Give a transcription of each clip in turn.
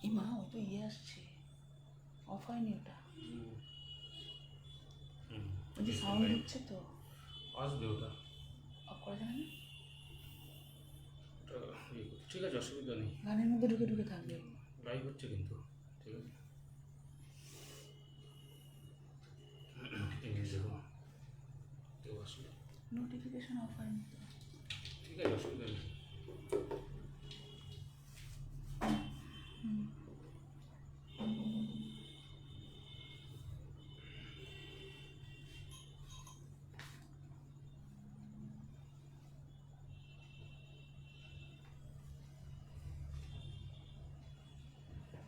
এই মা ওই তো আসছে, অফ হয়নি ওটা, ওই যে সাউন্ড হচ্ছে তো আসবে, ওটা অফ করা যাবে না? ঠিক আছে, অসুবিধা নেই, গানের মধ্যে ঢুকে ঢুকে থাকবে। লাইভ হচ্ছে কিন্তু, ঠিক আছে। দেখো কেউ আসলে নোটিফিকেশন অফ হয়নি তো, ঠিক আছে, অসুবিধা নেই।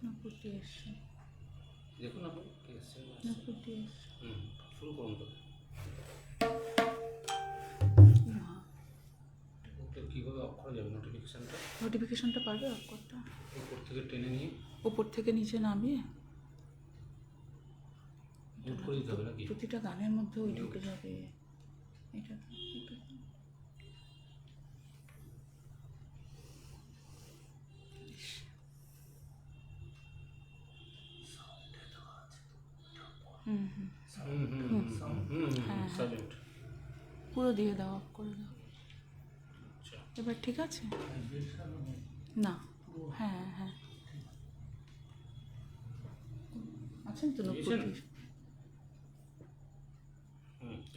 নপুরটি এসছে, দেখুন আপনি কি এসছেন। নপুরটি এসছে। শুরু করুন তো। ওটা কীভাবে অফ করা যাবে নোটিফিকেশানটা? নোটিফিকেশনটা পারবে অফ করতে? উপর থেকে টেনে নিয়ে উপর থেকে নিচে নামিয়ে মিউট করে দিতে হবে নাকি? প্রতিটা গানের মধ্যে ওই ঢুকে যাবে। এটা সাইলেন্ট পুরো দিয়ে দাও, অফ করে দাও। আচ্ছা, এবার ঠিক আছে না? হ্যাঁ হ্যাঁ আছেন তো নপুরটি।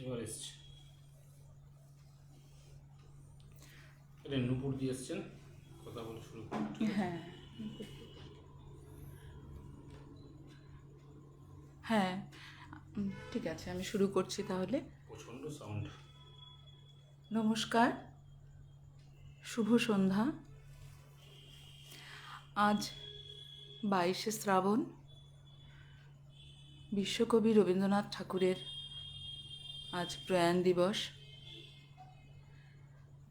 এবার এসছে। এটা নূপুর দিয়ে এসছেন, কথা বলে শুরু করুন। হ্যাঁ হ্যাঁ ঠিক আছে, আমি শুরু করছি তাহলে। প্রচণ্ড সাউন্ড। নমস্কার, শুভ সন্ধ্যা। আজ 22শে শ্রাবণ, বিশ্বকবি রবীন্দ্রনাথ ঠাকুরের আজ প্রয়াণ দিবস।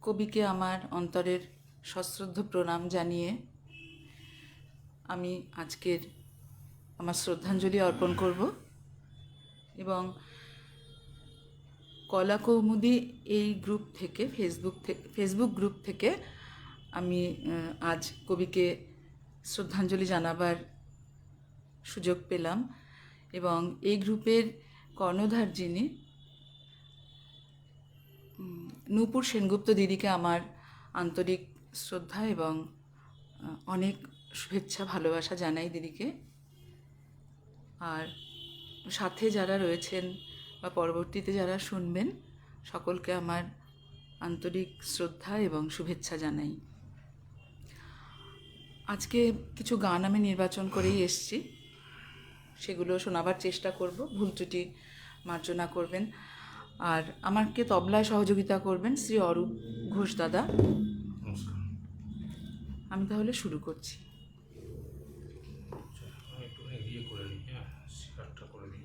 কবিকে আমার অন্তরের সশ্রদ্ধ প্রণাম জানিয়ে আমি আজকের আমার শ্রদ্ধাঞ্জলি অর্পণ করব এবং কলা কৌমুদি এই গ্রুপ থেকে, ফেসবুক গ্রুপ থেকে আমি আজ কবিকে শ্রদ্ধাঞ্জলি জানাবার সুযোগ পেলাম। এবং এই গ্রুপের কর্ণধার যিনি, নূপুর সেনগুপ্ত দিদিকে আমার আন্তরিক শ্রদ্ধা এবং অনেক শুভেচ্ছা ভালোবাসা জানাই দিদিকে। আর সাথে যারা রয়েছেন বা পরবর্তীতে যারা শুনবেন, সকলকে আমার আন্তরিক শ্রদ্ধা এবং শুভেচ্ছা জানাই। আজকে কিছু গান আমি নির্বাচন করেই এসেছি, সেগুলো শোনাবার চেষ্টা করব, ভুল ত্রুটি মার্জনা করবেন। আর আমাকে তবলায় সহযোগিতা করবেন শ্রী অরূপ ঘোষ দাদা। নমস্কার। আমি তাহলে শুরু করছি। আমি একটু ইয়ে করে নিই, হ্যাঁ, শিকারটা করে নিই।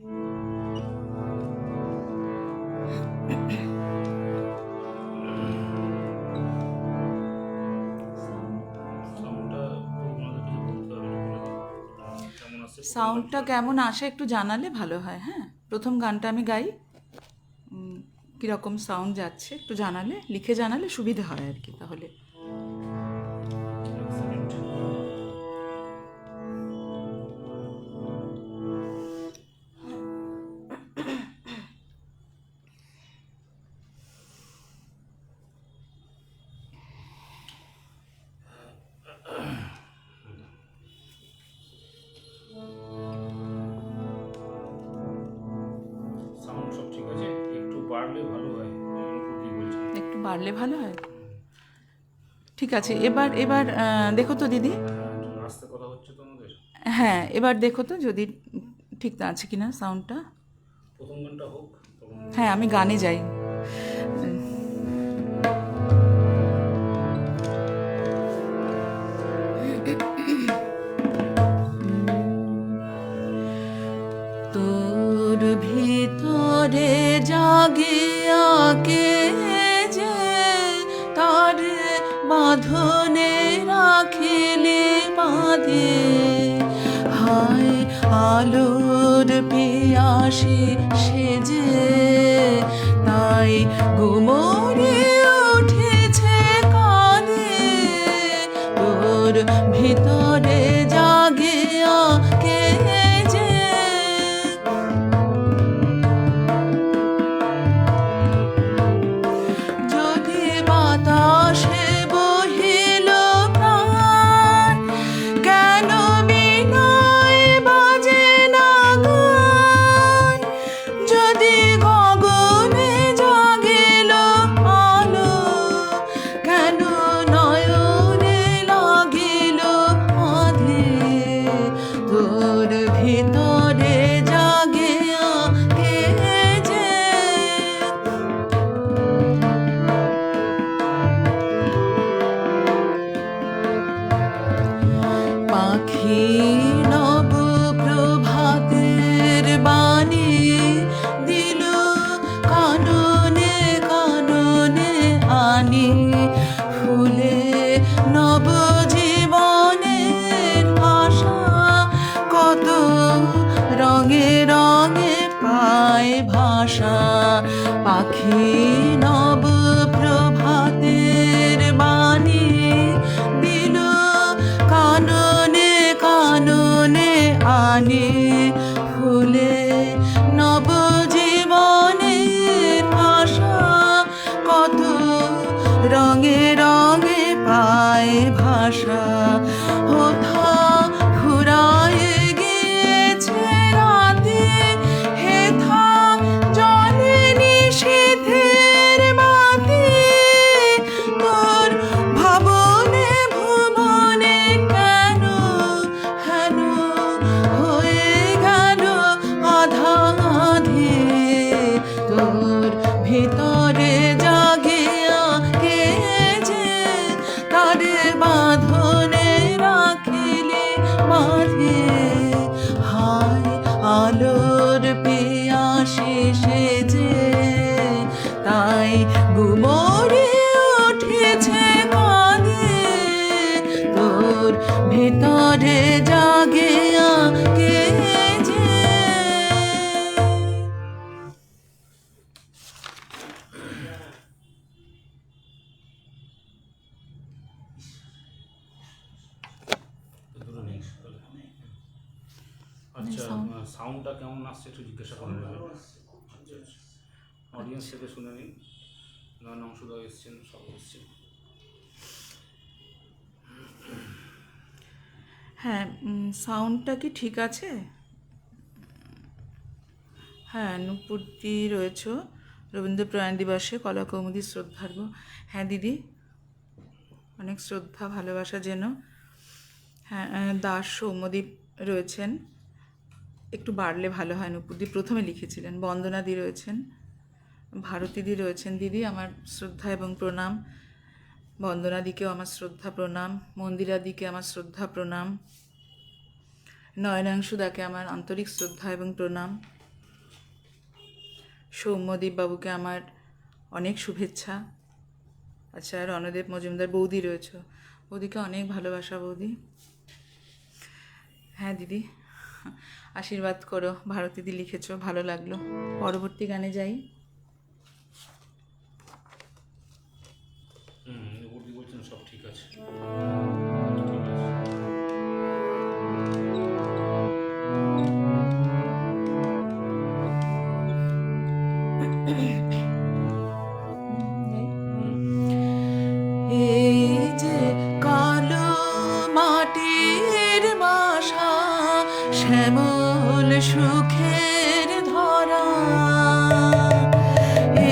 সাউন্ডটা কেমন আসে একটু জানালে ভালো হয়। হ্যাঁ, প্রথম গানটা আমি গাই, কীরকম সাউন্ড যাচ্ছে একটু জানালে, লিখে জানালে সুবিধা হয় আর কি। তাহলে সাউন্ড সব ঠিক আছে, একটু বাড়লে ভালো হয়। একটু বাড়লে ভালো হয়। ঠিক আছে, এবার এবার দেখো তো দিদি। আস্তে কথা হচ্ছে তো আমাদের। হ্যাঁ, এবার দেখো তো যদি ঠিক আছে কিনা সাউন্ডটা। প্রথম গানটা হোক। হ্যাঁ, আমি গানে যাই। তোর ভিতরে জাগে আগে যে তার বাঁধনে রাখিলে বাঁধে, হায় আলোর পিয়াসী সেজে তাই গুমরে উঠেছে কাঁধে। তোর পাখি নব প্রভাতের বাণী দিল কাননে কাননে আনি, ফুলে নব জীবনের আশা, কত রঙে রঙে পায় ভাষা। পাখি নব প্রভাতের বাণী দিল কাননে কাননে আনি, ফুলে নব জীবনের আশা, কত রঙে রঙে পায় ভাষা। ওঠা ফুরায়ে গিয়েছে রাতে, হেথা জলে নিশীথের বাতি, তোর ভাবনে ভুবনে কেন হেন হয়ে গেল আধাধে, তোর ভিতরে জাগিয়া কে যে তারে বাঁধনে রাখিলে বাঁধে। হায় আলোর পিয়াসে সেজে তাই গুমরে উঠেছে কাঁদে, তোর ভিতরে জাগিয়া কে যে। দুটো নেই তাহলে। আচ্ছা, সাউন্ডটা কেমন আসছে একটু জিজ্ঞাসা করে নেবেন। আচ্ছা আচ্ছা, অডিয়েন্স থেকে শুনে নিন। নয়ন অংশদা এসছেন, সব এসছেন। হ্যাঁ, সাউন্ডটা কি ঠিক আছে? হ্যাঁ, নূপুরদি রয়েছে রবীন্দ্র প্রয়াণ দিবসে কলাকৌমুদী শ্রদ্ধার্ঘ্য। হ্যাঁ দিদি, অনেক শ্রদ্ধা ভালোবাসা যেন। হ্যাঁ, দাস সৌম্যদীপ রয়েছেন, একটু বাড়লে ভালো হয়। নূপুরদি প্রথমে লিখেছিলেন। বন্দনাদি রয়েছেন, ভারতীদি রয়েছেন। দিদি আমার শ্রদ্ধা এবং প্রণাম। বন্দনাদিকেও আমার শ্রদ্ধা প্রণাম, মন্দিরাদিকে আমার শ্রদ্ধা প্রণাম, নয়নাংশুদাকে আমার আন্তরিক শ্রদ্ধা এবং প্রণাম, সৌম্যদীপ বাবুকে আমার অনেক শুভেচ্ছা। আচ্ছা, রণদেব মজুমদার বৌদি রয়েছে, বৌদিকে অনেক ভালোবাসা বৌদি। হ্যাঁ দিদি, আশীর্বাদ করো। ভারতীদি লিখেছো, ভালো লাগলো। পরবর্তী গানে যাই। উপরদি বলছেন সব ঠিক আছে। এই যে কালো মাটির বাসা, শ্যামল সুখের ধরা,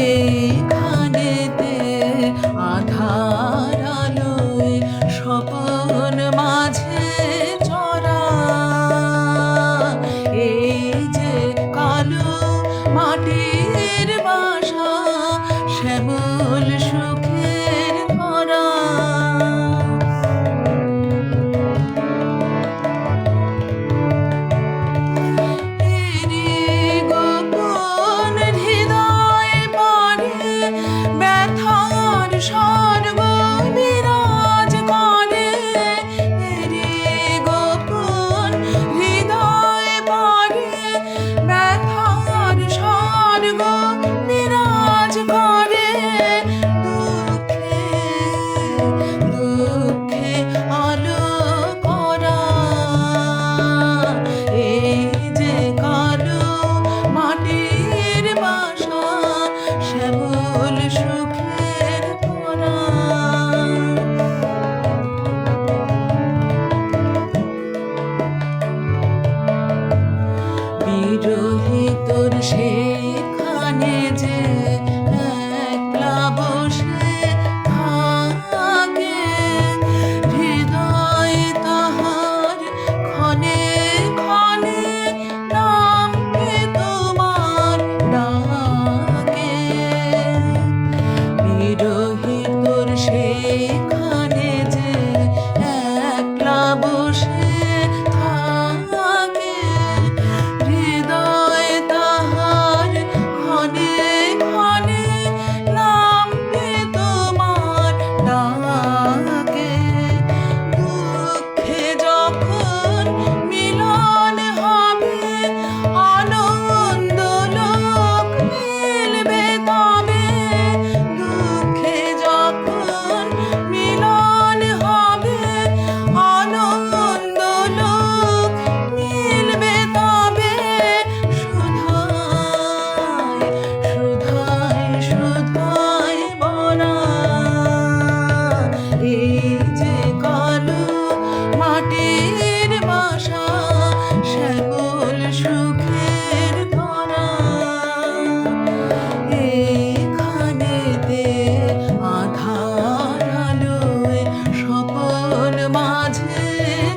এইখানেতে আধার আলোয় স্বপন মাঝে চরা। এই যে কালো মাটির বাসা, শ্যামল সুখের ধরা, এরই মাঝে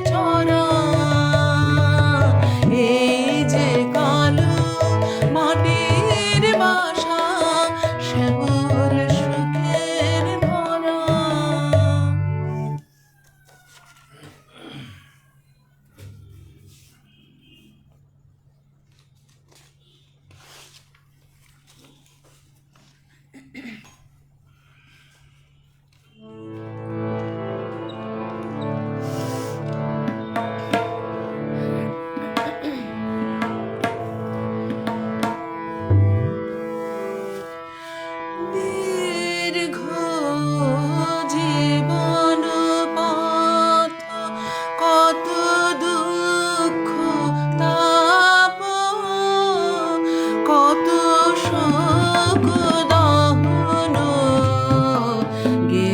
চড়া এই যে কালো মাটির বাসা শ্যামল সুখের ভরা। দীর্ঘ জীবন পথ কত দুঃখ তাপ কত শোক দহন গে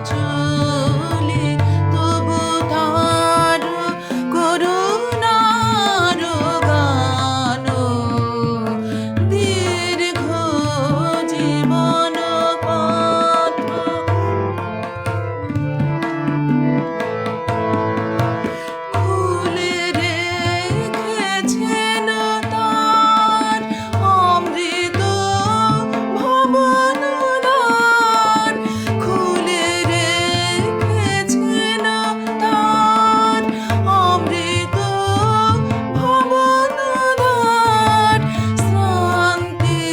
চলে তবু তার করুণার গান। দীর্ঘ জীবন পথ খুলে রেখেছেন তার অমৃত ভবন দ্বার। খুলে রেখেছেন তার অমৃত ভবন দ্বার। শ্রান্তি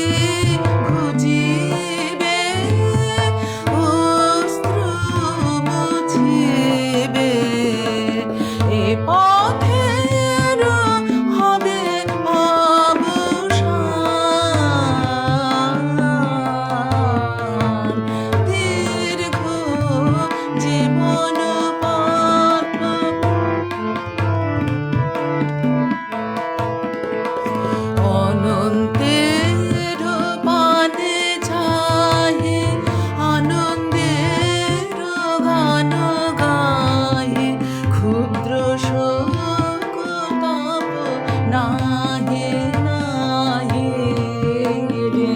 ঘুচিবে অশ্রু মুছিবে এ পথের হবে অবসান। দীর্ঘ জীবন পথ অনন্তের পানে চাহে আনন্দের গান গাহে। ক্ষুদ্র শোক তাপ নাহে নাহে রে।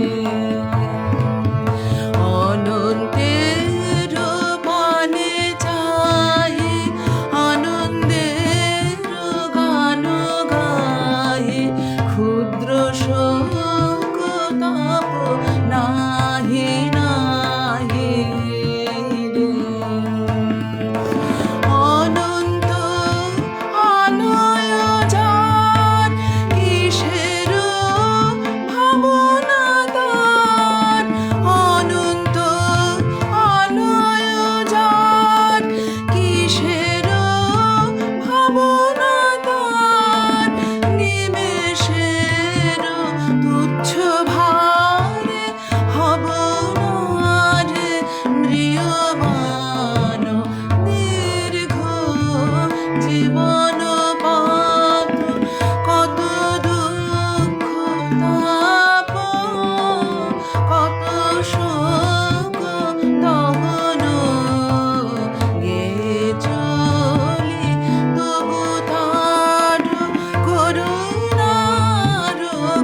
অনন্তের পানে চাহে আনন্দের গান গাহে। ক্ষুদ্র শোক তাপ নাহি নাহি রে। অনন্ত আলয় যার কিসের ভাবনা তার। অনন্ত আলয় যার কিসের ভাবনা তার। নিমেষের তুচ্ছ ভারে হব না রে ম্রিয়মাণ। দীর্ঘ জীবন পথ কত দুঃখ তাপ কত শোক দহন গে চলি তবু তার করুণার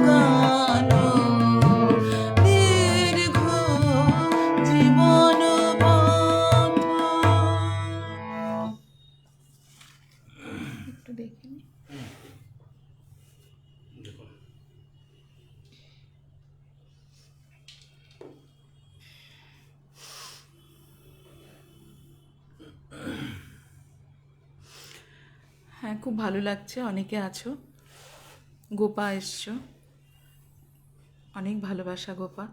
গান। দীর্ঘ জীবন পথ। একটু দেখে নি। দেখুন হ্যাঁ, খুব ভালো লাগছে। অনেকে আছো, গোপা এসছো, অনেক ভালোবাসা গোপা।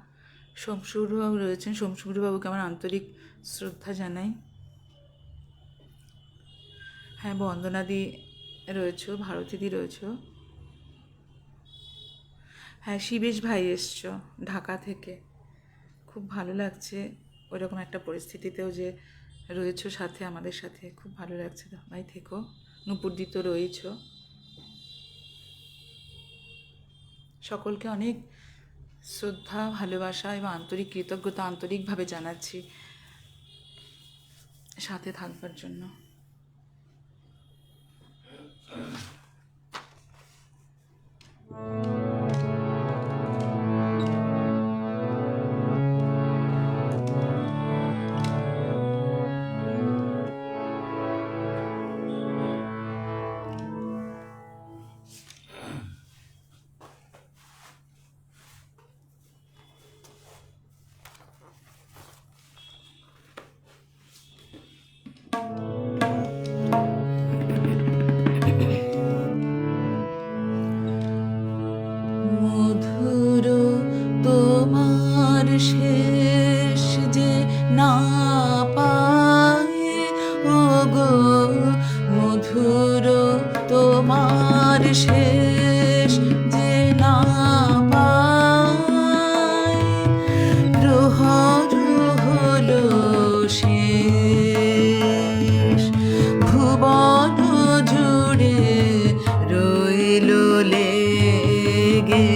সোমশুরবাবু রয়েছেন, সোমশুরবাবুকে আমার আন্তরিক শ্রদ্ধা জানাই। হ্যাঁ, বন্দনাদি রয়েছো, ভারতীদি রয়েছো। হ্যাঁ, শিবেশ ভাই এসছো ঢাকা থেকে, খুব ভালো লাগছে ওইরকম একটা পরিস্থিতিতেও যে রয়েছো সাথে, আমাদের সাথে খুব ভালো লাগছে। ভাই থেকো। নুপুরদি তো রয়েছো। সকলকে অনেক শ্রদ্ধা, ভালোবাসা এবং আন্তরিক কৃতজ্ঞতা আন্তরিকভাবে জানাচ্ছি সাথে থাকবার জন্য। শেষ যে না পাই, প্রহর হলো শেষ, ভুবন জুড়ে রইল লেগে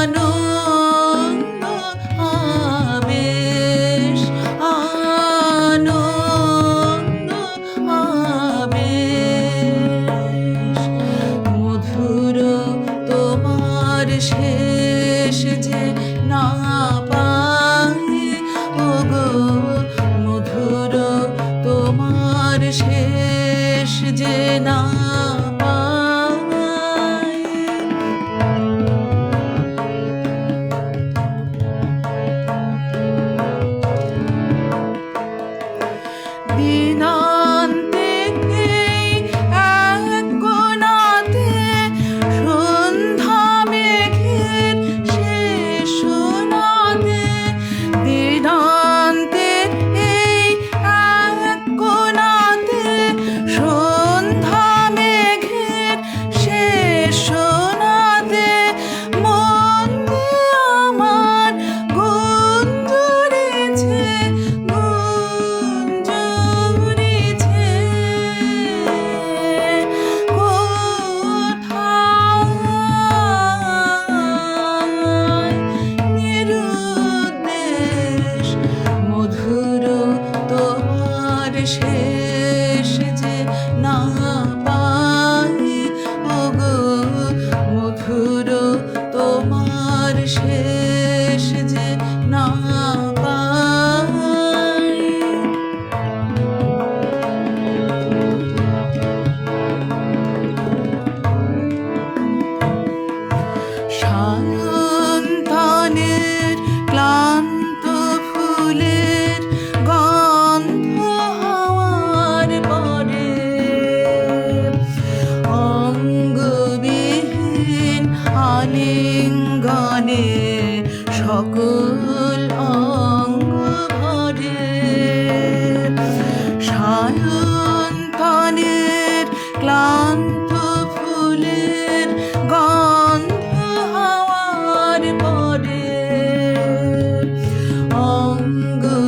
আনন্দ আবেশ, আনন্দ আবেশ, মধুর তোমার শেষ যে না পাই, ওগো মধুর তোমার শেষ যে না পাই। দিনান্তে এক কোণাতে সন্ধ্যা মেঘের শেষ সোনাতে, দিনান্তে এক কোণাতে সন্ধ্যা মেঘের শেষ সোনাতে, মন আমার গুঞ্জরিছে, গুঞ্জরিছে কোথায় নিরুদ্দেশ, মধুর তোমার শেষ যে না পাই, ওগো মধুর তোমার শেষ যে না পাই। সায়ন্তনের ক্লান্ত ফুলের গন্ধ হওয়ার পরে, অঙ্গবিহীন আলিঙ্গনে সকল অঙ্গ ভরে, সায়ন্তনের ক্লান্ত ফুলের গন্ধ হওয়ার পরে,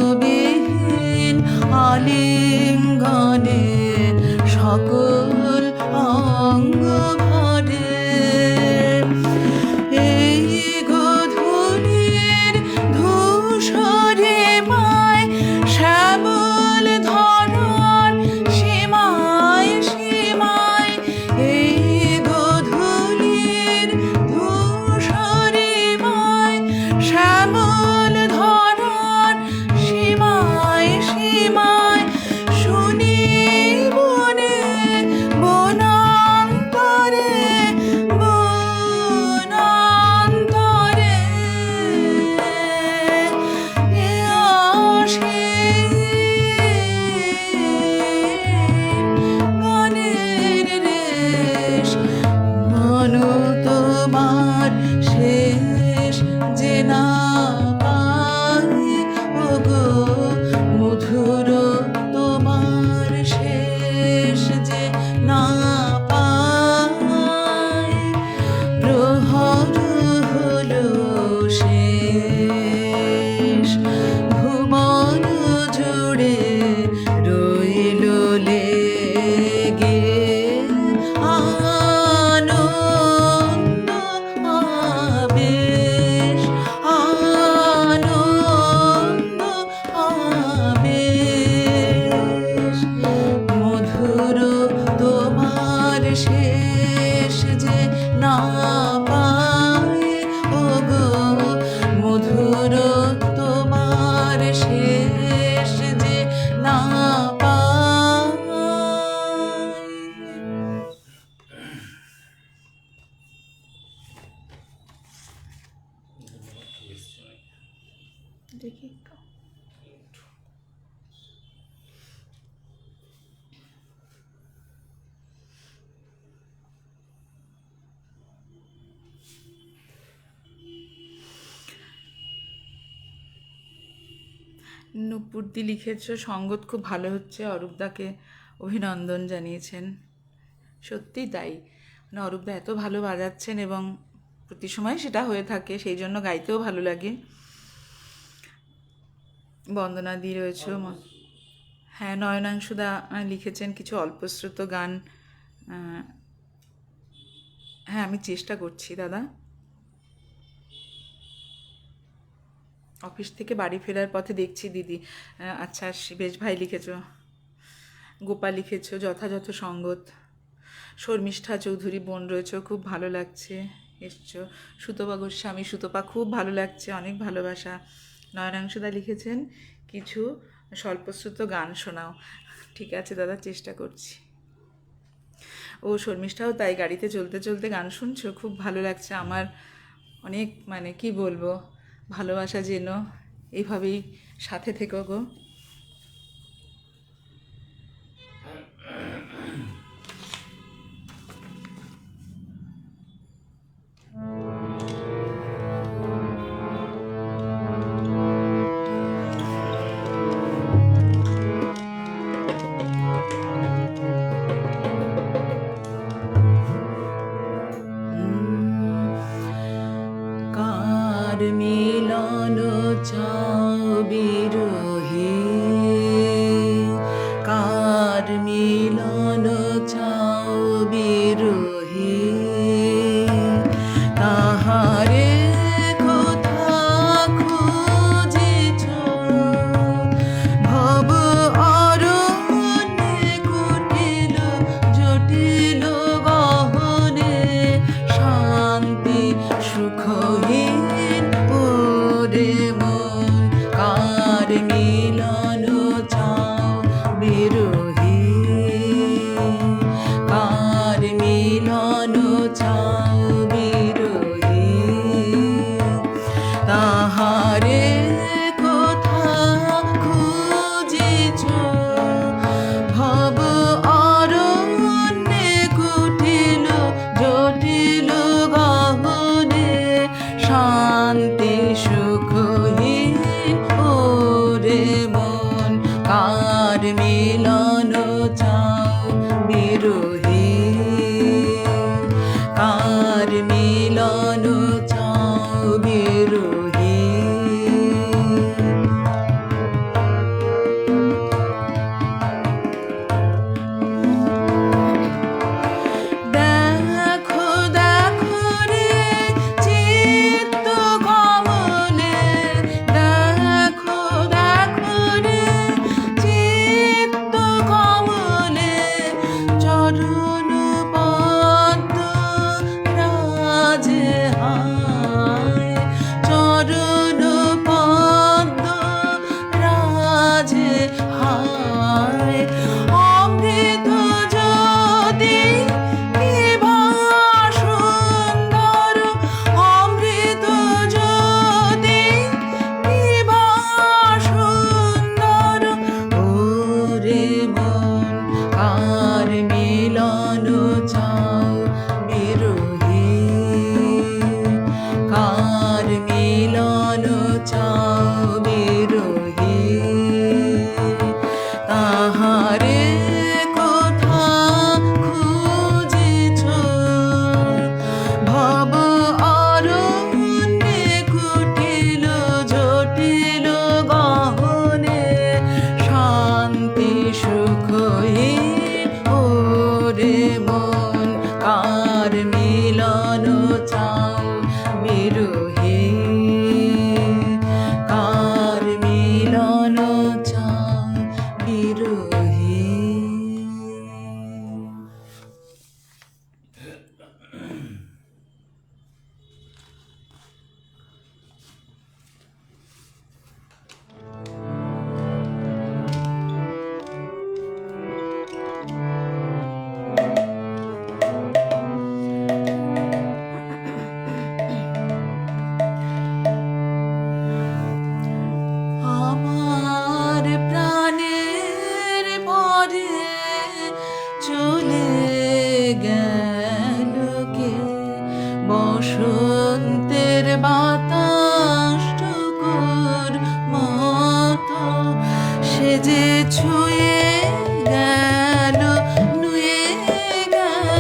অঙ্গবিহীন আলিঙ্গনে সকল অঙ্গ ভরে, এই গধূলির ধূসরে মায় শ্যামল ধরার সীমায় সীমায়, এই গধূলির ধূসরে মায় শ্যামল ধরার সীমায় সীমায়, শুনি বনে বনান্তরে বনান্তরে আসে গানের রেশ, মন তোমার শেষ যে না পাই, ওগো মধুর তোমার শেষ যে না পাই, প্রহর হলো শেষ, ভুবন জুড়ে রইল লেগে আনন্দ আবেশ, আনন্দ আবেশ, মধুর তোমার শেষ যে না পাই, ওগো মধুর তোমার শেষ যে না পাই। দেখি একটু। নূপুরদি লিখেছ, সঙ্গত খুব ভালো হচ্ছে, অরূপদাকে অভিনন্দন জানিয়েছেন। সত্যিই তাই, মানে অরূপদা এত ভালো বাজাচ্ছেন এবং প্রতি সময় সেটা হয়ে থাকে, সেই জন্য গাইতেও ভালো লাগে। বন্দনাদি রয়েছে। হ্যাঁ, নয়নাংশুদা লিখেছেন কিছু অল্পশ্রুত গান। হ্যাঁ, আমি চেষ্টা করছি দাদা। অফিস থেকে বাড়ি ফেরার পথে দেখছি দিদি। আচ্ছা, বেশ ভাই লিখেছো। গোপাল লিখেছো যথাযথ সঙ্গত। শর্মিষ্ঠা চৌধুরী বোন রয়েছে, খুব ভালো লাগছে এসছো। সুতপা গোস্বামী, সুতপা খুব ভালো লাগছে, অনেক ভালোবাসা। নয়নাংশুদা লিখেছেন কিছু স্বল্পশ্রুত গান শোনাও। ঠিক আছে দাদা, চেষ্টা করছি। ও শর্মিষ্ঠাও তাই, গাড়িতে চলতে চলতে গান শুনছো, খুব ভালো লাগছে আমার। অনেক মানে কি বলবো, ভালোবাসা যেন এইভাবেই সাথে থেকো গো। কার মিলন চাও বিরহে, কার মিলন চাও বিরহে, তাহারে কোথা খুঁজিছ ভব অরণ্যে কুটিল জটিল গহনে, শান্তি সুখহীন ওরে মন, কার মিলন চাও বিরহে, কার মিলন চাও বিরহে, তাহারে কোথা খুঁজিছ ভব অরণ্যে কুটিল জটিল গহনে, শান্তি সুখহীন ওরে মন, কার মিলন চাও বিরহে, কার মিলন চাও বিরহে। দেখো দেখো রে চিত্ত কমলে, দেখো দেখো রে চিত্ত কমলে, চরণ পদ্ম রাজে হায়, চরণ পদ্ম রাজে হায়, অমৃত যদি কিবা সুন্দর, অমৃত যদি কিবা সুন্দর ওরে মন, কার মিলন চাও বিরহে, কার মিলন চাও বিরহে, তাহারে কোথা খুঁজিছ ভব অরণ্যে কুটিল জটিল গহনে, শান্তি সুখহীন ওরে মন, কার মিলন চাও বিরহে, কার মিলন চাও বিরহে। আমার প্রাণের পরে চলে গেল কে, বসন্তের বাতাস টুকুর মতো, সে যে ছুঁয়ে গেল নুয়ে গেল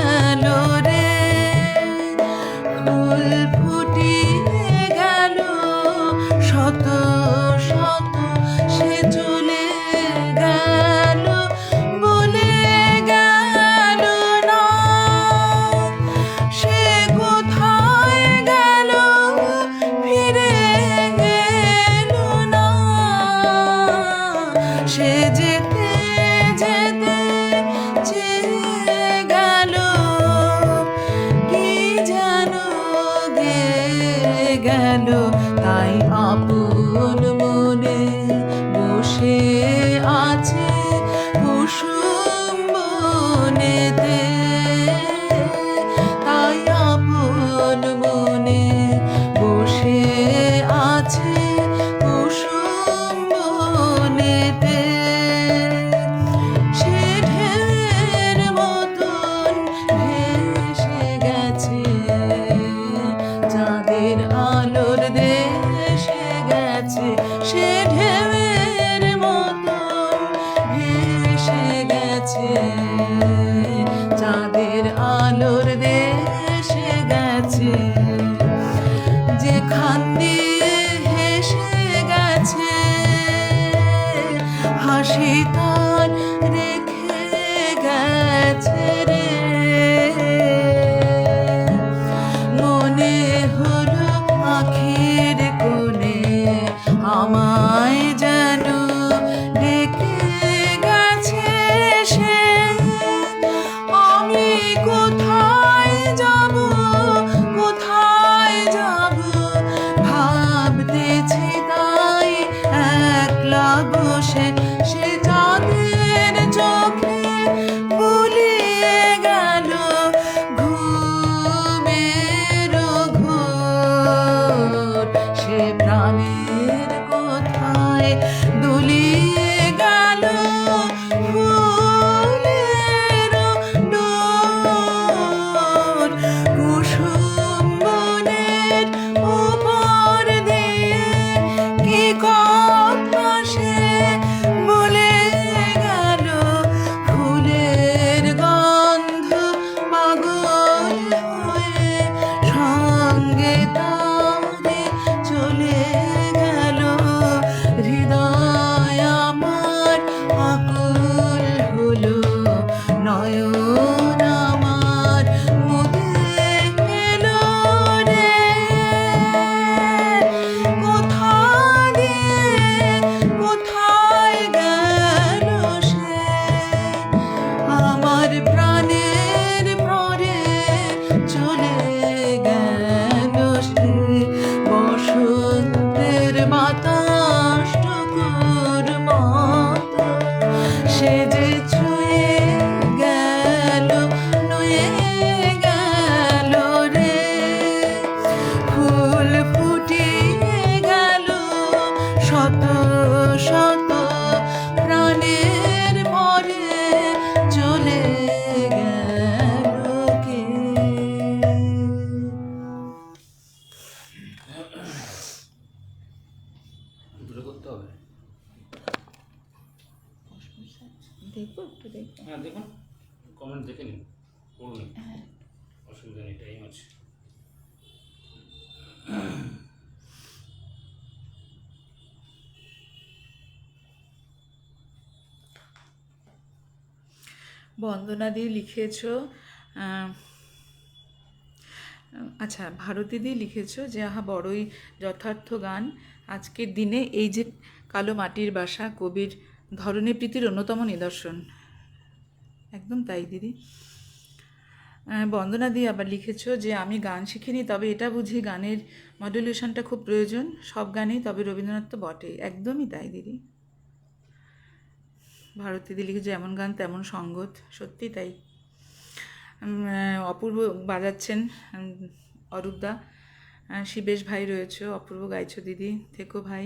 গেছে, চাঁদের আলোর দেশে গেছে, যেখান দিয়ে হেসে গেছে, হাসি তার রেখে গেছে রে। মনে হলো আখির কোণে আমায় যেন ডেকে গেছে সে। আমি কোথায় যাব, কোথায় যাব ভাবতেছি তাই একলা বসে। সে চাঁদের চোখে বুলিয়ে গেল ঘুমের ঘোর। সে প্রাণের কোথায় দুলিয়ে গেল ফুলের ডোর। কুসুম বনের উপর দিয়ে কি কথা সে বলে গেল, ফুলের গন্ধ পাগল হয়ে সঙ্গে তারে চলে গেল। হৃদয় আমার আকুল হলো, নয়ন আমার মুদে এলো রে। কোথা দিয়ে কোথায় গেল সে, আমার প্রাণের পরে চলে গেল সে। বসন্তের বাতাস টুকুর মতো সে যে ছুঁয়ে গেল, নুয়ে গেল রে। ফুল ফুটিয়ে গেল শত শত প্রাণের পরে চলে গেল কে। দূরে করতে হবে। দেখবো একটু দেখবো। হ্যাঁ দেখুন, কমেন্ট দেখে নিন, পড়ুন, অসুবিধা নেই, টাইম আছে। বন্দনা দিয়ে লিখেছো, আচ্ছা ভারতীদি লিখেছো যে আহা বড়ই যথার্থ গান। আজকের দিনে এই যে কালো মাটির বাসা কবির ধরনী প্রীতির অন্যতম নিদর্শন। একদম তাই দিদি। বন্দনা দিয়ে আবার লিখেছো যে আমি গান শিখিনি, তবে এটা বুঝি গানের মডুলেশনটা খুব প্রয়োজন সব গানেই, তবে রবীন্দ্রনাথ তো বটেই। একদমই তাই দিদি। ভারতীদি লিখেছে এমন গান তেমন সঙ্গত, সত্যি তাই। অপূর্ব বাজাচ্ছেন অরূপদা, শিবেশ ভাই রয়েছে, অপূর্ব গাইছো দিদি, থেকো ভাই,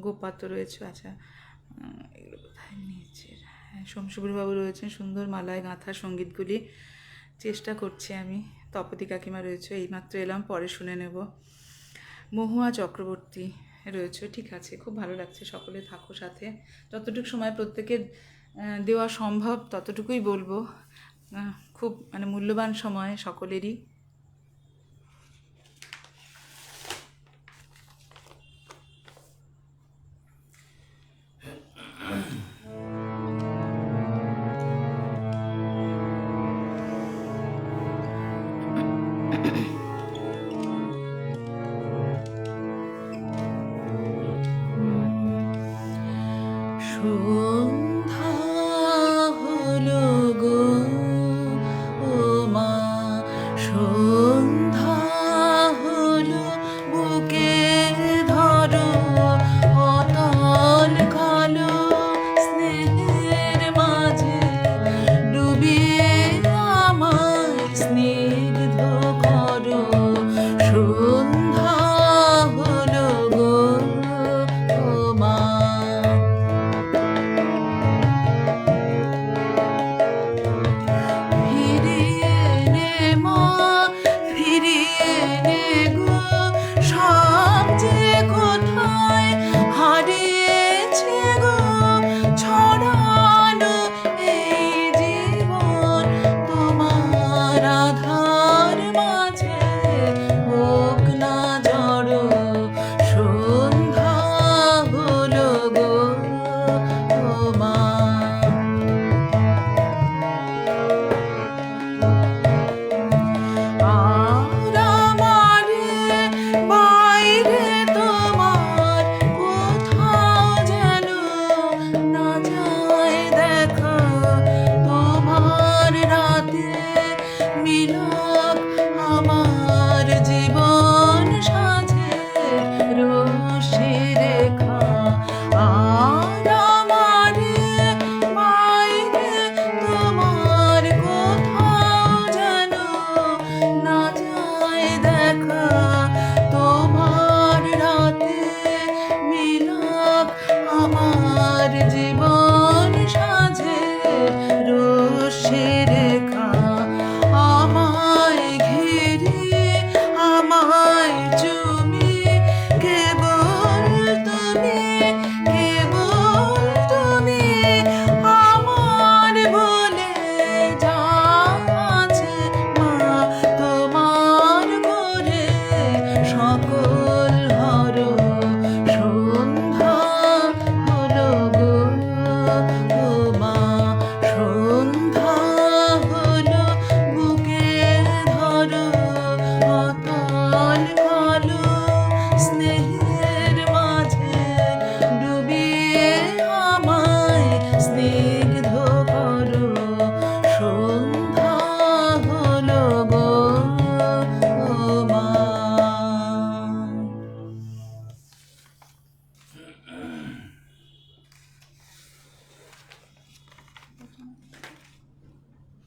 গোপাত্র রয়েছে। আচ্ছা এগুলো কোথায় নিচের, সোমশুভ্রবাবু রয়েছেন, সুন্দর মালায় গাঁথা সঙ্গীতগুলি চেষ্টা করছি আমি। তপতি কাকিমা রয়েছে, এইমাত্র এলাম, পরে শুনে নেব। মহুয়া চক্রবর্তী রয়েছে, ঠিক আছে, খুব ভালো লাগছে। সকলে থাকো সাথে, যতটুকু সময় প্রত্যেকের দেওয়া সম্ভব ততটুকুই বলবো। খুব মানে মূল্যবান সময় সকলেরই। সন্ধ্যা হলো গো ও মা,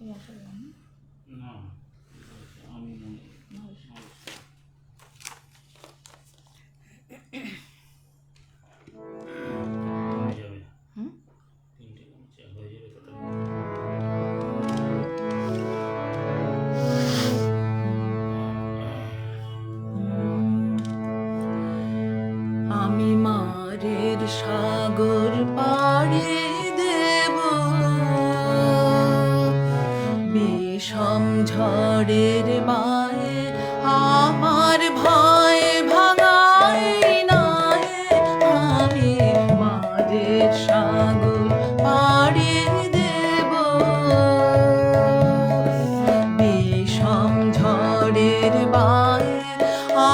না আমি মনে হয়ে যাবে। হুম? 3টে হয়ে যাবে তাড়াতাড়ি। আমি মারের সাগর পাড়ি দেব, বিষম ঝড়ের বায়ে আমার ভয় ভাঙাই নাই। আমি মারের সাগর পাড়ি দেব, বিষম ঝড়ের বায়ে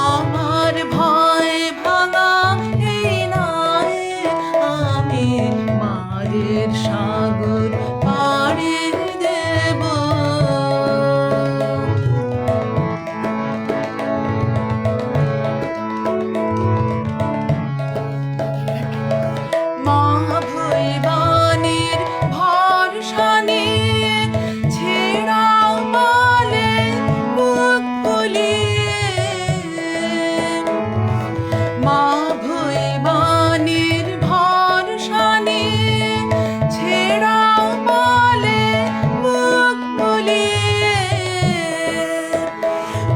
আমার ভয় ভাঙাই নাই। আমি মারের সাগর পাড়ি দেব। মা ভৈবানীর ভরসা নিয়ে ছেঁড়া পালে বুক ফুলিয়ে, মা ভৈবানীর ভরসা নিয়ে ছেঁড়া পালে বুক ফুলিয়ে,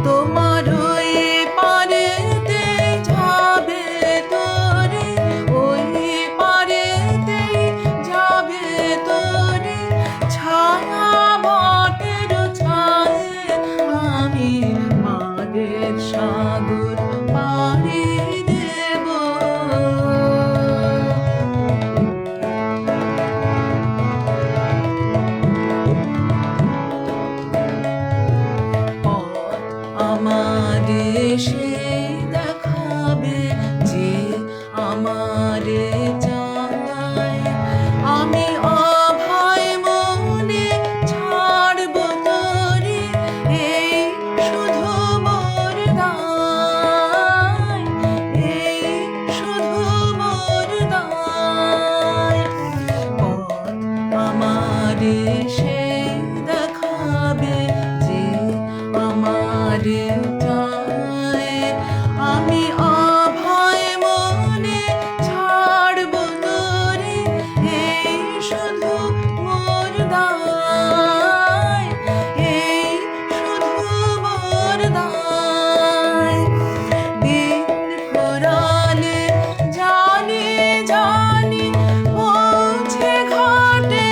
তোমার ওই পারেতে যাবে তোরে, ওই পারেতে যাবে তোরে ছায়া বটের ছায়ে। আমি মাদের সাগর পাড়ি দেব। পথ আমারে সে দেখাবে যে আমারে চায়। আমি অভয় মনে ছাড়ব তোরে, এই শুধু মোর দায়, এই শুধু মোর দায়। পথ আমারে সে দেখাবে যে আমারে চায়। আমি অভয় মনে ছাড়ব তোরে, এই শুধু মোর দায়, এই শুধু মোর দায়। দিন ফুরালে জানি জানি পৌঁছে ঘাটে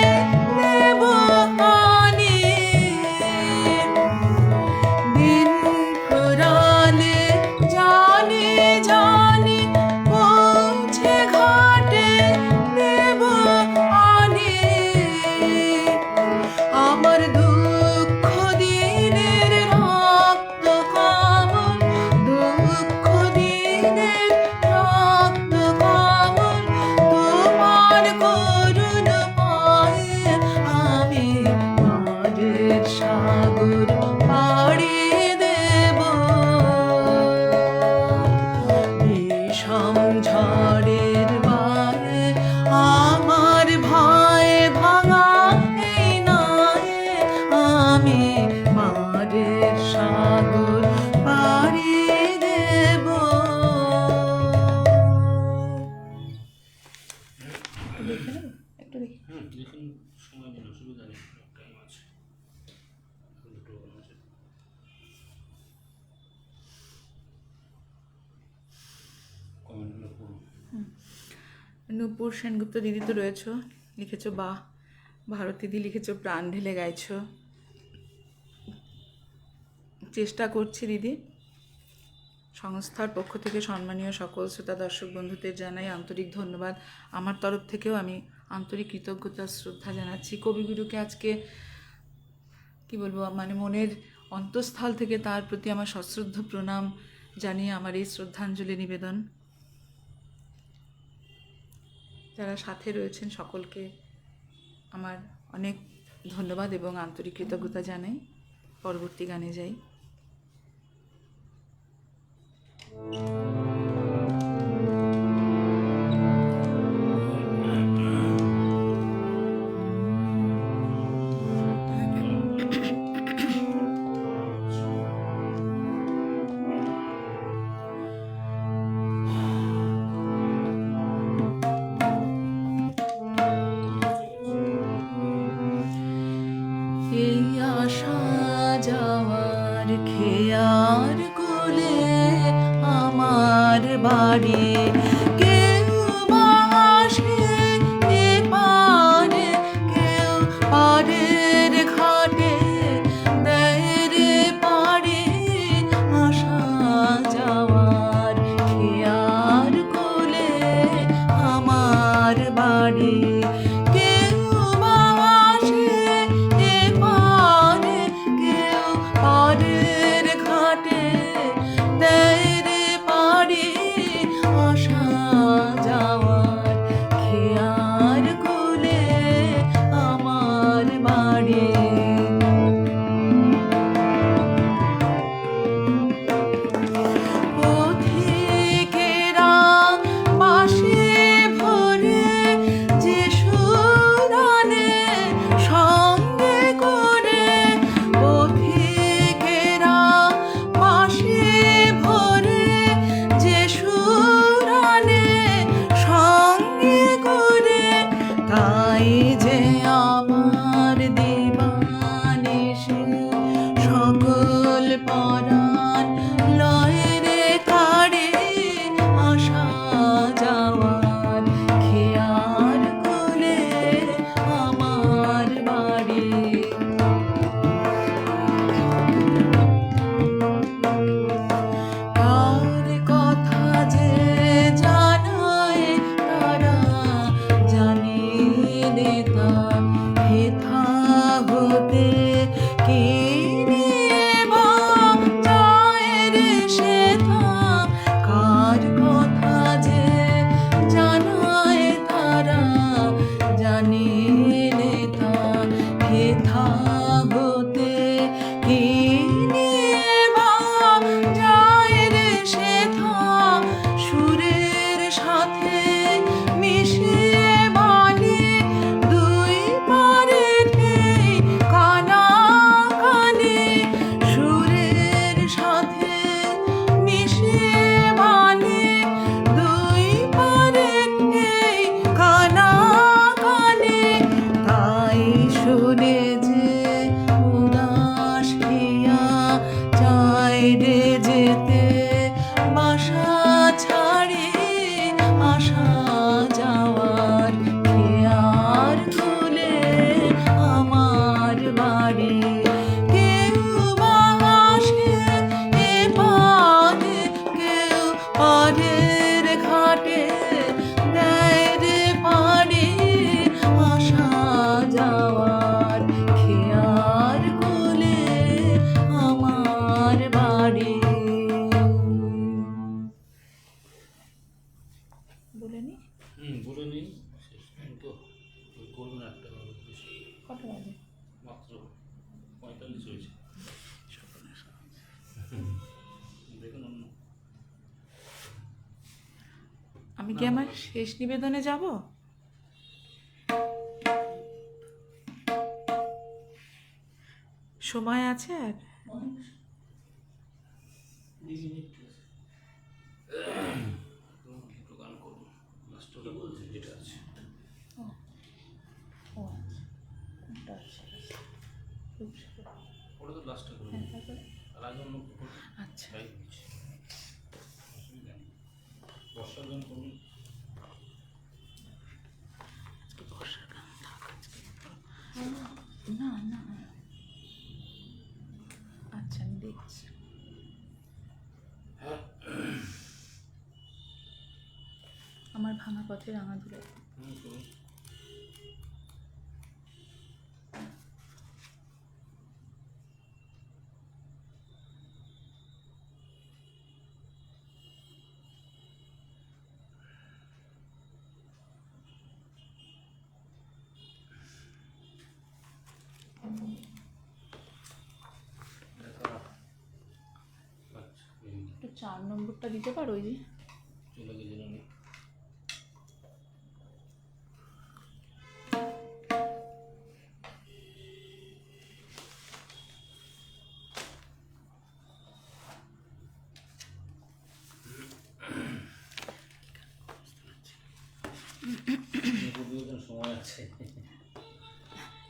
দেব হানি। দিন ফুরালে জানি জানি পৌঁছে ঘাটে দেব হানি। আমার দুঃখ দিনের রক্ত কামল, দুঃখ দিনের রক্ত কামল তোমার করুণ পায়ে। আমি মারের সাগর পাড়ি দেব, বিষম ঝড়ের বায়ে আমার ভয় ভাঙাই নাই। আমি মারের সাগর পাড়ি দেব। দেখে নেব একটু দেখি। দেখুন সময় দিন, অসুবিধা নেই, টাইম আছে। দুটো আছে। কমেন্টগুলো পড়ুন। নূপুর সেনগুপ্ত দিদি তো রয়েছ, লিখেছো বাহ। ভারতী দি লিখেছো প্রাণ ঢেলে গাইছো। চেষ্টা করছি দিদি। সংস্থার পক্ষ থেকে সম্মানীয় সকল শ্রোতা দর্শক বন্ধুদের জানাই আন্তরিক ধন্যবাদ। আমার তরফ থেকেও আমি আন্তরিক কৃতজ্ঞতা শ্রদ্ধা জানাচ্ছি। কবিগুরুকে আজকে কি বলবো, মানে মনের অন্তঃস্থল থেকে তার প্রতি আমার সশ্রদ্ধ প্রণাম জানিয়ে আমার এই শ্রদ্ধাঞ্জলি নিবেদন। যারা সাথে রয়েছেন সকলকে আমার অনেক ধন্যবাদ এবং আন্তরিক কৃতজ্ঞতা জানাই। পরবর্তী গানে যাই। এই আসা যাওয়ার খেয়ার কোলে আমার বাড়ি, কেউ বা আসে এপারে, কেউ পারের ঘাটে দেয় রে পাড়ি। আসা যাওয়ার খেয়ার কোলে আমার বাড়ি, কেউ বা আসে এপারে, কেউ পারের ঘাটে দেয় রে পাড়ি। আসা যাওয়ার খেয়ার কোলে আমার বাড়ি। পথিকেরা বাঁশি ভরে যে সুর আনে সঙ্গে করে, পথিকেরা বাঁশি ভরে যে সুর আনে সঙ্গে করে, তাই যে আমার দিবানিশি সকল পরাণ লয় রে কাড়ে। আসা যাওয়ার খেয়ার কোলে আমার বাড়ি। তার কথা যে জানায় তারা জানে নেতা, হেথা হতে কে নিয়ে বা যায় রে সেথা। কার কথা যে জানায় তারা জানে নেতা, হেথা হতে কে নিয়ে বা যায় রে সেথা। সুরের সাথে মিশিয়ে বালি দুই পারে ঠেই কানা কানে, সুরের সাথে মিশিয়ে বালি দুই পারে ঠেই কানা কানে। তাই শুনে যে উদাস হিয়া চায় রে যেতে বাসা ছাড়ি। আসা যাওয়ার খেয়ার কোলে আমার বাড়ি, কেউ বা আসে এপারে, কেউ পারের ঘাটে দেয় রে পাড়ি। আসা যাওয়ার খেয়ার কোলে আমার বাড়ি। বলে নি বলে নিন, শেষ পর্যন্ত করবেন একটা বেশি, কটা বাজে? মাত্র 45 হয়েছে। দেখুন অন্য। আমি কি আমার শেষ নিবেদনে যাব? সময় আছে আর? একটু গান করুন, লাস্টটা বলছি যেটা আছে। ওটা তো লাস্টটা করুন, আর আগে অন্য কি করুন। আচ্ছা, তাই বলছি, অসুবিধা নেই। বর্ষার গান করুন। আজকে বর্ষার গান থাক আজকে। না না, আচ্ছা আমি দেখছি। আমার ভাঙা পথে রাঙা ধুলো। করুন। আচ্ছা, একটু 4 নম্বরটা দিতে পারো? ওই যে চলে গেছে জানি।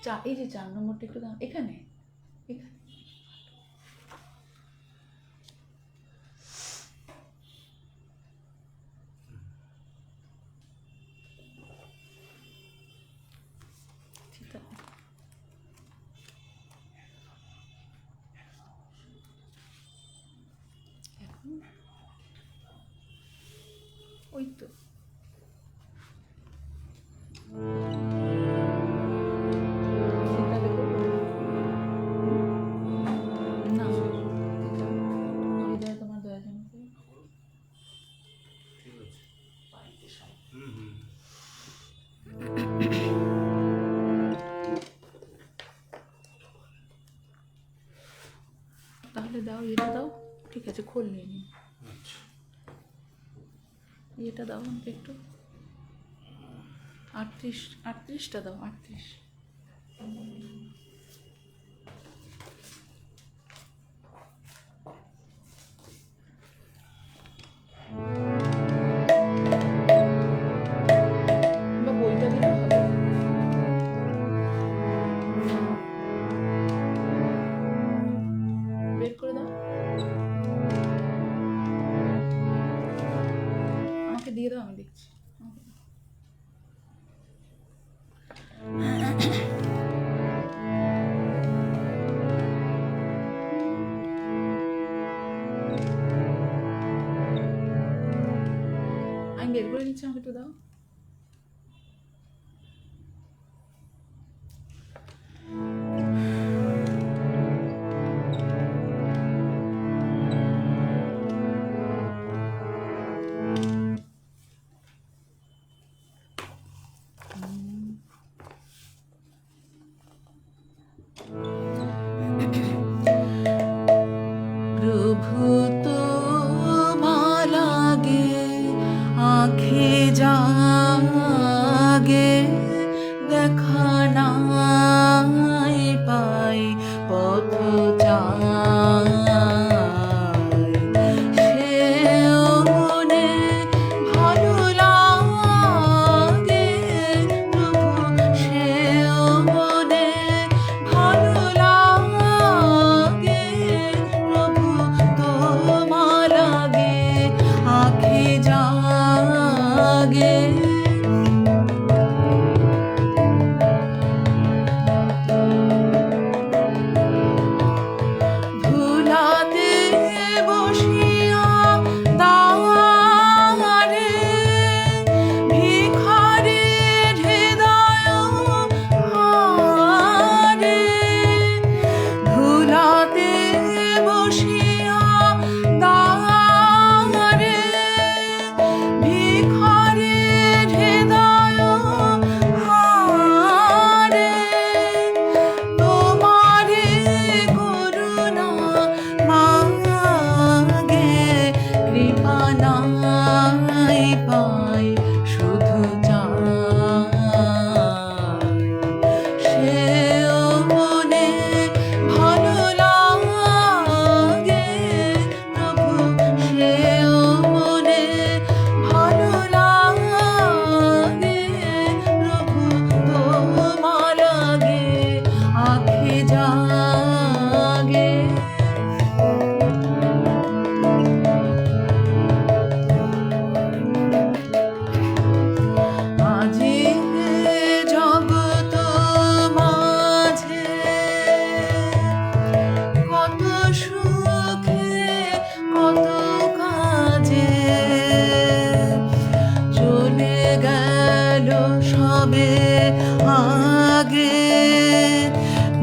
চার এই যে 4 নম্বরটা একটু দাও এখানে এখানে। ঠিক আছে। এখন ওই তো এটা দেখো না হৃদয় তোমার দয়া যেন করে। ঠিক আছে। হুম হুম। তাহলে দাও এটা দাও, ঠিক আছে খোল নিয়ে নিই। আচ্ছা এটা দাও আমাকে একটু 38টা দাও 38। বা বইটা দিলে হবে। বের করে দাও, আমাকে দিয়ে দাও আমি দেখছি। আমি বের করে নিচ্ছি, আমাকে একটু দাও। প্রভু তোমার লাগে আঁখে জাগে, দেখা নাই পাই পথ চাই, সেও মনে ভালো লাগে প্রভু, সেও মনে ভালো লাগে প্রভু, তোমার লাগে আঁখে জাগে। ধুলাতে বসিয়া দাওয়ারে ভিখারি হৃদয় হারে, ধুলাতে বসিয়া দাওয়ারে ভিখারি হৃদয় হারে, তোমারে করুণা মাগে, কৃপা নাই পাই শুধু চাই, সেও মনে ভালো লাগে প্রভু, সেও মনে ভালো লাগে প্রভু, তোমার লাগে আঁখে জাগে। আজি জগত মাঝে কত সুখে কত কাজে চলে গেল সবে আগে,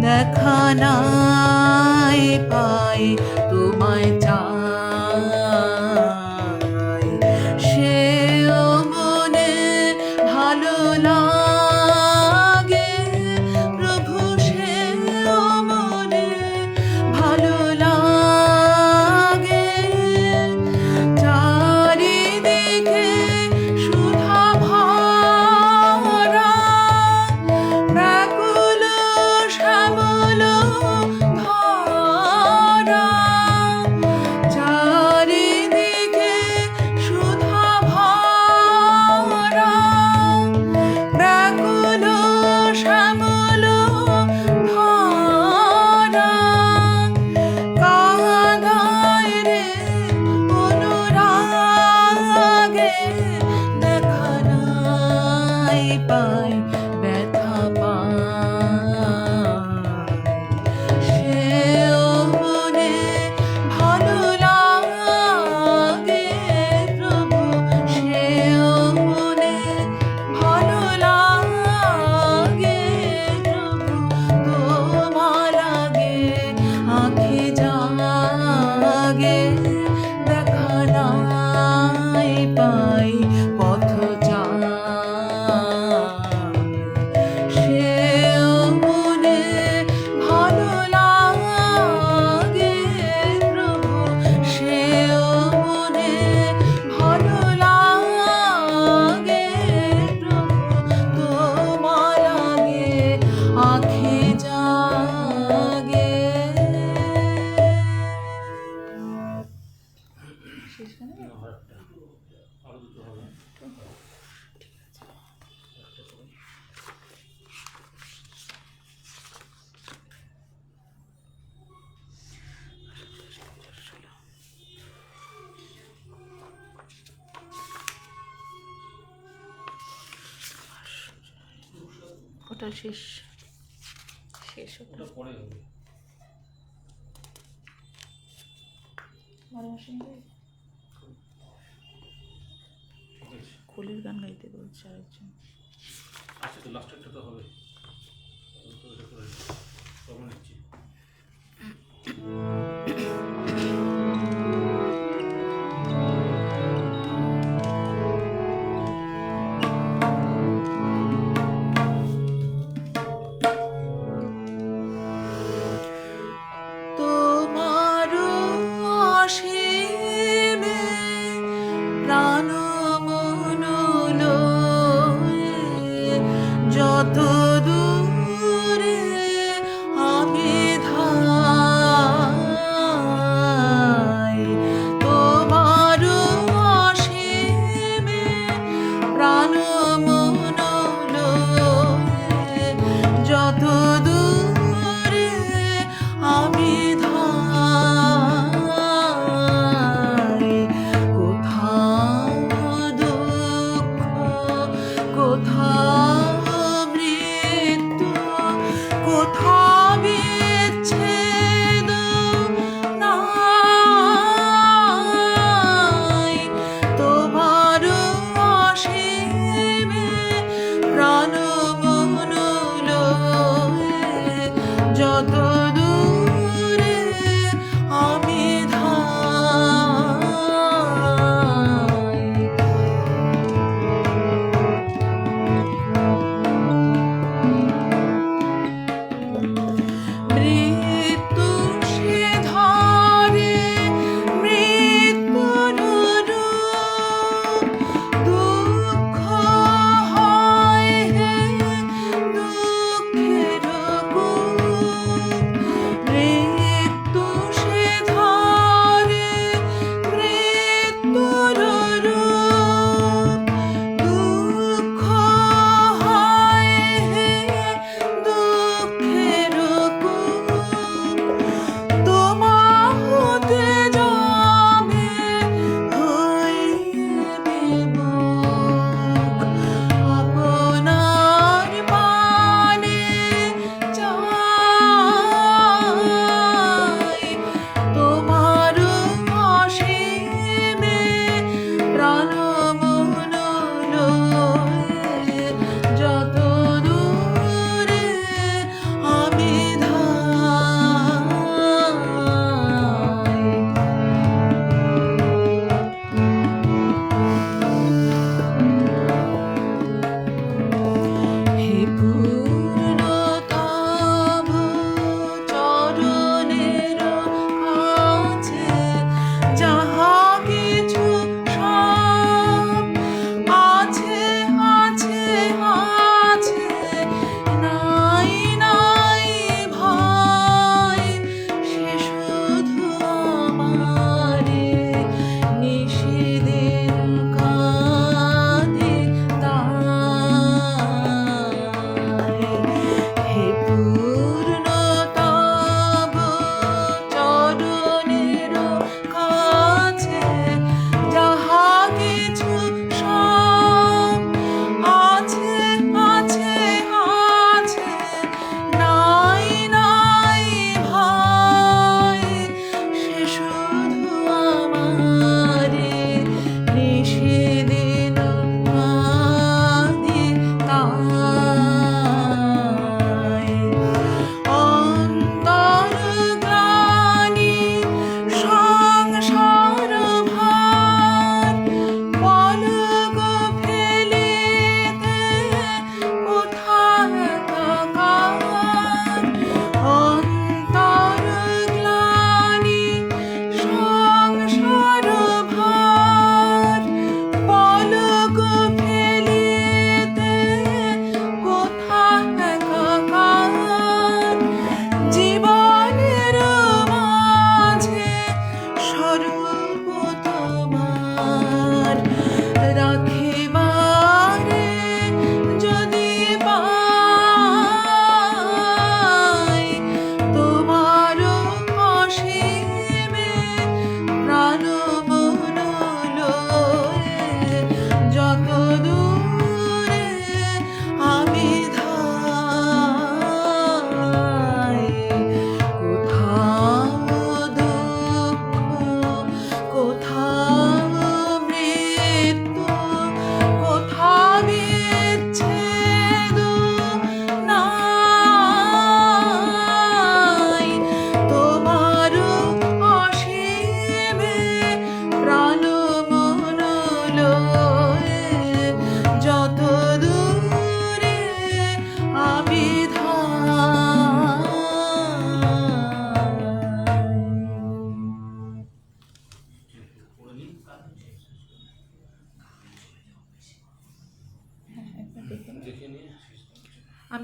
দেখা নাই পাই তোমায় চাই, সেও মনে ভালো লাগে প্রভু, সেও মনে ভালো লাগে, চারিদিকে সুধা ভরা ব্যাকুল শ্যামল ধরা, ওটা শেষ ওটা ওটা পরে হবে। ঠিক আছে, কোলের গান গাইতে বলছে আরেকজন। আচ্ছা তো লাস্টেরটা তো হবে, তখন নিচ্ছি। তোমার অসীমে প্রাণ মন লয়ে যত দূরে আমি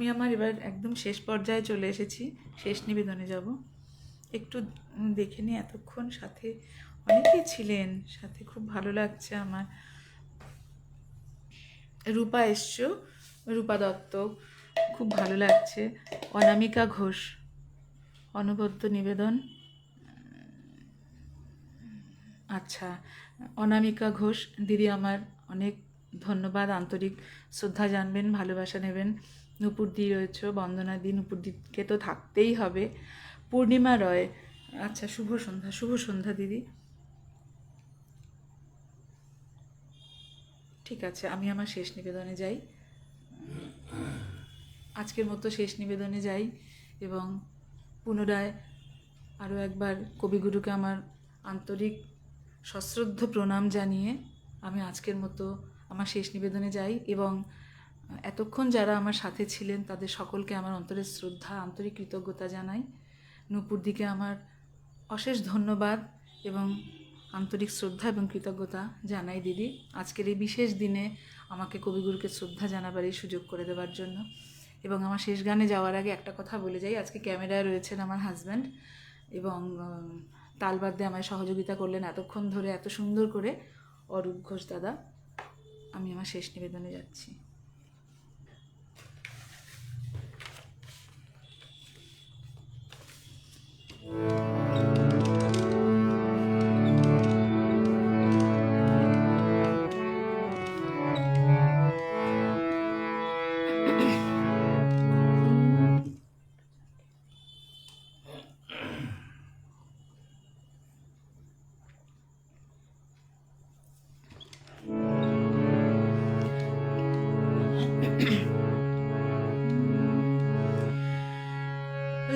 আমি আমার এবার একদম শেষ পর্যায়ে চলে এসেছি, শেষ নিবেদনে যাব। একটু দেখে নিই, এতক্ষণ সাথে অনেকেই ছিলেন, সাথে খুব ভালো লাগছে আমার। রূপা এসছো, রূপা দত্ত, খুব ভালো লাগছে। অনামিকা ঘোষ, অনবদ্য নিবেদন। আচ্ছা, অনামিকা ঘোষ দিদি, আমার অনেক ধন্যবাদ, আন্তরিক শ্রদ্ধা জানবেন, ভালোবাসা নেবেন। নুপুরদি রয়েছে, বন্দনা দি, নুপুরদিকে তো থাকতেই হবে। পূর্ণিমা রয়, আচ্ছা, শুভ সন্ধ্যা, শুভ সন্ধ্যা দিদি। ঠিক আছে, আমি আমার শেষ নিবেদনে যাই, আজকের মতো শেষ নিবেদনে যাই এবং পুনরায় আরও একবার কবিগুরুকে আমার আন্তরিক সশ্রদ্ধ প্রণাম জানিয়ে আমি আজকের মতো আমার শেষ নিবেদনে যাই এবং এতক্ষণ যারা আমার সাথে ছিলেন তাদের সকলকে আমার অন্তরের শ্রদ্ধা, আন্তরিক কৃতজ্ঞতা জানাই। নূপুরদিকে আমার অশেষ ধন্যবাদ এবং আন্তরিক শ্রদ্ধা এবং কৃতজ্ঞতা জানাই দিদি, আজকের এই বিশেষ দিনে আমাকে কবিগুরুকে শ্রদ্ধা জানাবার এই সুযোগ করে দেওয়ার জন্য। এবং আমার শেষ গানে যাওয়ার আগে একটা কথা বলে যাই, আজকে ক্যামেরায় রয়েছেন আমার হাজব্যান্ড এবং তালবাদ্যে আমায় সহযোগিতা করলেন এতক্ষণ ধরে এত সুন্দর করে অরূপ ঘোষ দাদা। আমি আমার শেষ নিবেদনে যাচ্ছি।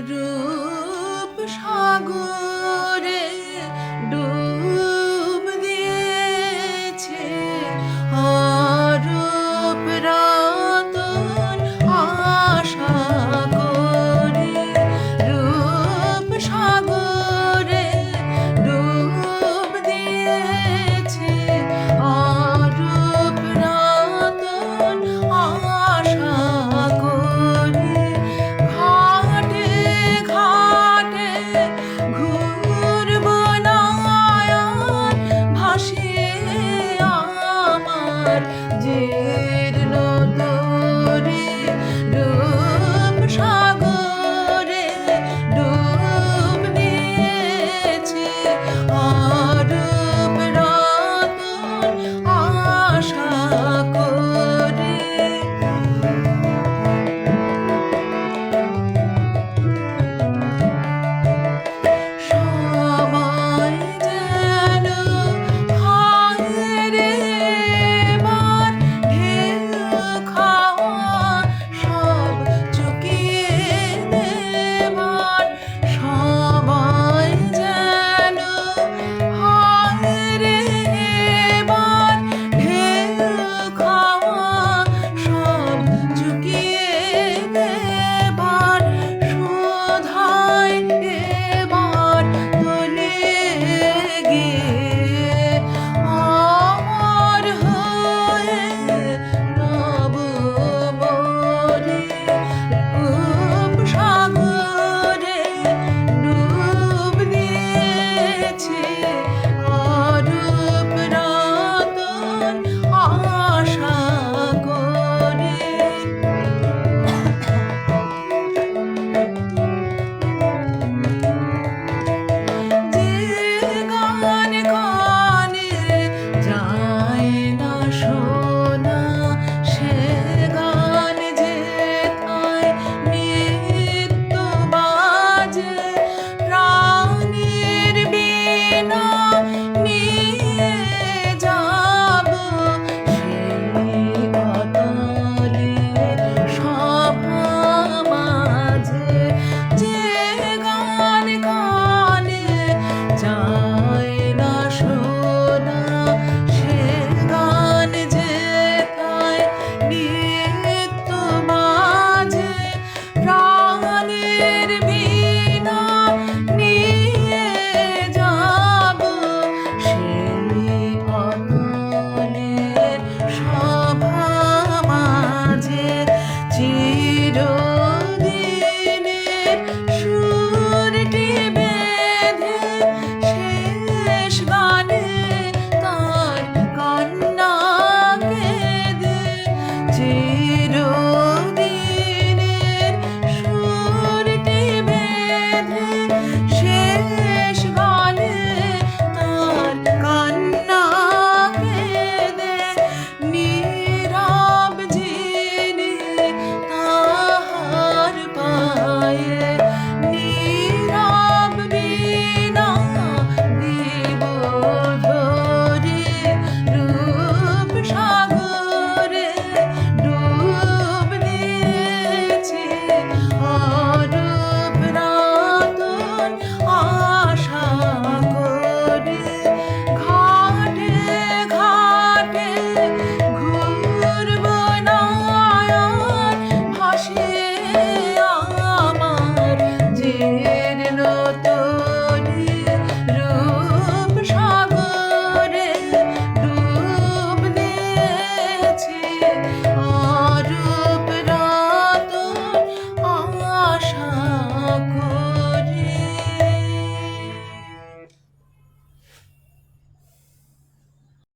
রূপ সাগরে ডুব দিয়েছে অরূপ রতন আশা করে, রূপ সাগরে ডুব দিয়েছে অরূপ রতন আশা করে, ঘাটে ঘাটে ঘুরে আর